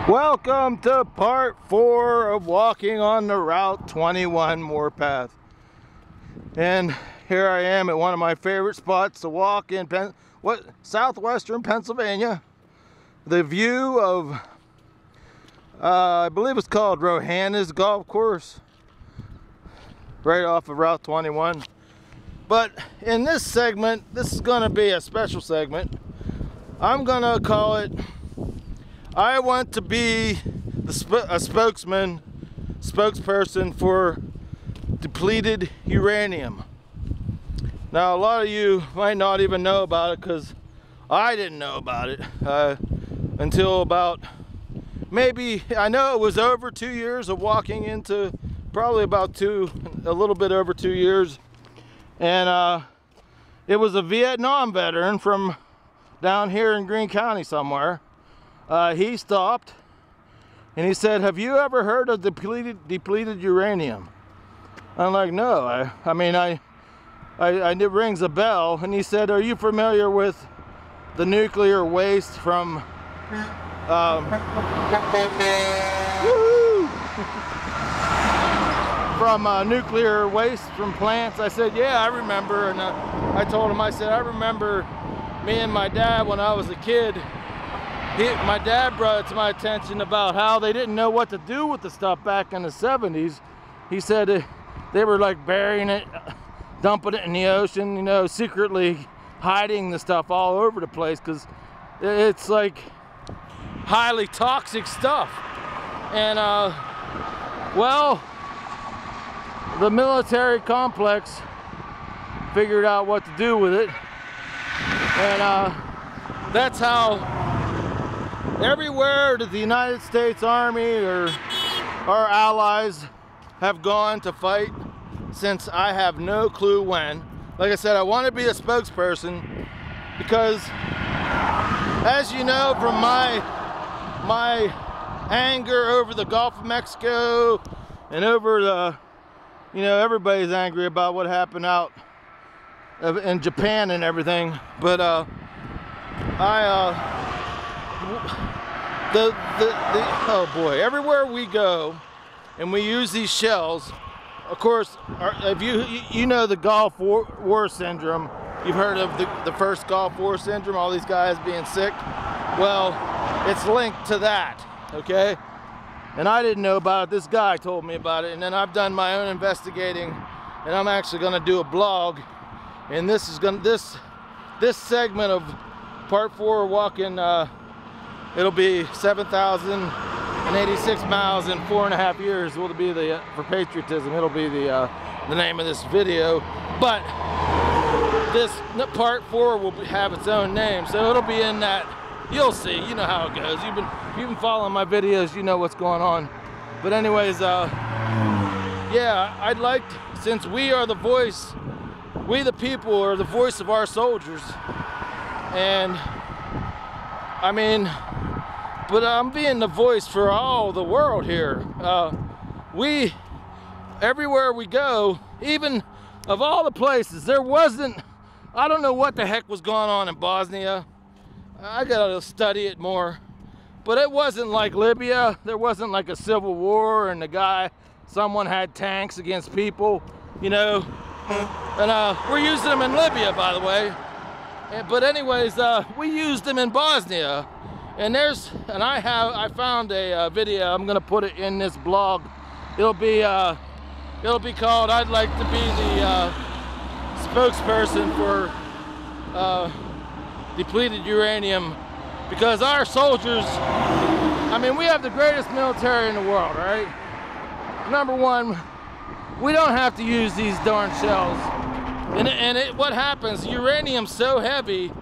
Welcome to part 4 of walking on the Route 21 warpath. And here I am at one of my favorite spots to walk in southwestern Pennsylvania. The view of, I believe it's called Rohanna's Golf Course, right off of Route 21. But in this segment, this is going to be a special segment. I'm going to call it, I want to be a spokesperson for depleted uranium. Now, a lot of you might not even know about it because I didn't know about it until about maybe, I know it was over 2 years of walking into, probably about a little bit over 2 years. And it was a Vietnam veteran from down here in Greene County somewhere. He stopped and he said, "Have you ever heard of depleted uranium?" I'm like, "No, I mean, it rings a bell." And he said, "Are you familiar with the nuclear waste from nuclear waste from plants?" I said, "Yeah, I remember." And I told him, I said, "I remember me and my dad when I was a kid. My dad brought it to my attention about how they didn't know what to do with the stuff back in the 70s. He said they were like burying it, dumping it in the ocean, you know, secretly hiding the stuff all over the place because it's like highly toxic stuff." And well, the military complex figured out what to do with it, and that's how everywhere that the United States Army or our allies have gone to fight since, I have no clue when. Like I said, I want to be a spokesperson because, as you know from my anger over the Gulf of Mexico and over the, you know, everybody's angry about what happened out in Japan and everything, but oh boy, everywhere we go and we use these shells, of course, if you know the Gulf War syndrome, you've heard of the first Gulf War syndrome, all these guys being sick. Well, it's linked to that, okay? And I didn't know about it. This guy told me about it, and then I've done my own investigating, and I'm actually going to do a blog, and this is going to this segment of part 4 walking. It'll be 7,086 miles in 4.5 years. Will be the for patriotism. It'll be the name of this video. But this part 4 will have its own name, so it'll be in that. You'll see. You know how it goes. You've been following my videos. You know what's going on. But anyways, yeah, I'd like, since we are the voice, we the people are the voice of our soldiers, and I mean, but I'm being the voice for all the world here. Everywhere we go, even of all the places, there wasn't, I don't know what the heck was going on in Bosnia. I gotta study it more. But it wasn't like Libya. There wasn't like a civil war and someone had tanks against people, you know. And we're using them in Libya, by the way. But anyways, we used them in Bosnia. And I found a video. I'm gonna put it in this blog. It'll be called, "I'd like to be the spokesperson for depleted uranium," because our soldiers, I mean, we have the greatest military in the world, right? Number one, we don't have to use these darn shells. And what happens, uranium's so heavy,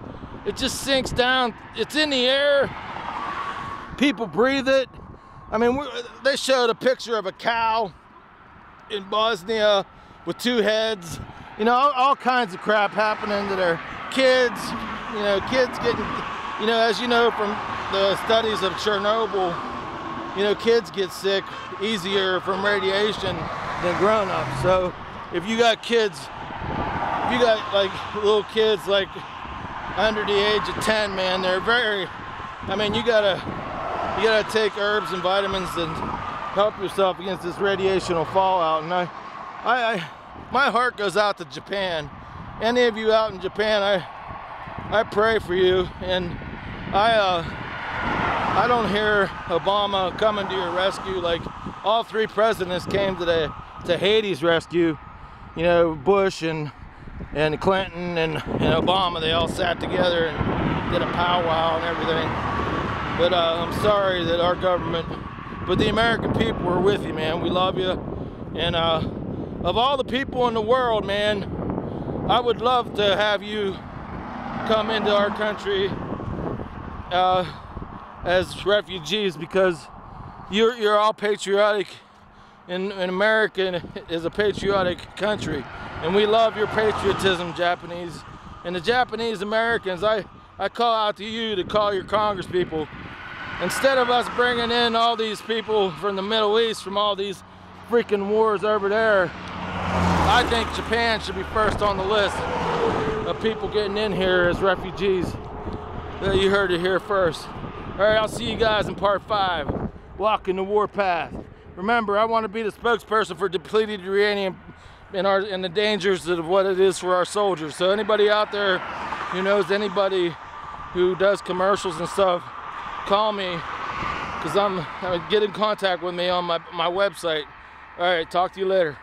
it just sinks down. It's in the air. People breathe it. I mean, they showed a picture of a cow in Bosnia with 2 heads. You know, all kinds of crap happening to their kids. You know, kids getting, you know, as you know from the studies of Chernobyl, you know, kids get sick easier from radiation than grown-ups. So if you got kids, if you got like little kids like under the age of 10, man, they're very, I mean, you gotta you gotta take herbs and vitamins and help yourself against this radiational fallout. And my heart goes out to Japan. Any of you out in Japan, I pray for you, and I don't hear Obama coming to your rescue like all three presidents came to Haiti's rescue. You know, Bush and Clinton and Obama, they all sat together and did a powwow and everything. But I'm sorry that our government, but the American people are with you, man. We love you. And of all the people in the world, man, I would love to have you come into our country as refugees, because you're all patriotic, and America is a patriotic country, and we love your patriotism, Japanese. And the Japanese Americans, I call out to you to call your Congress people. Instead of us bringing in all these people from the Middle East, from all these freaking wars over there, I think Japan should be first on the list of people getting in here as refugees. You heard it here first. All right, I'll see you guys in part 5, walking the warpath. Remember, I want to be the spokesperson for depleted uranium and the dangers of what it is for our soldiers. So anybody out there who knows anybody who does commercials and stuff, call me, because get in contact with me on my website. All right, talk to you later.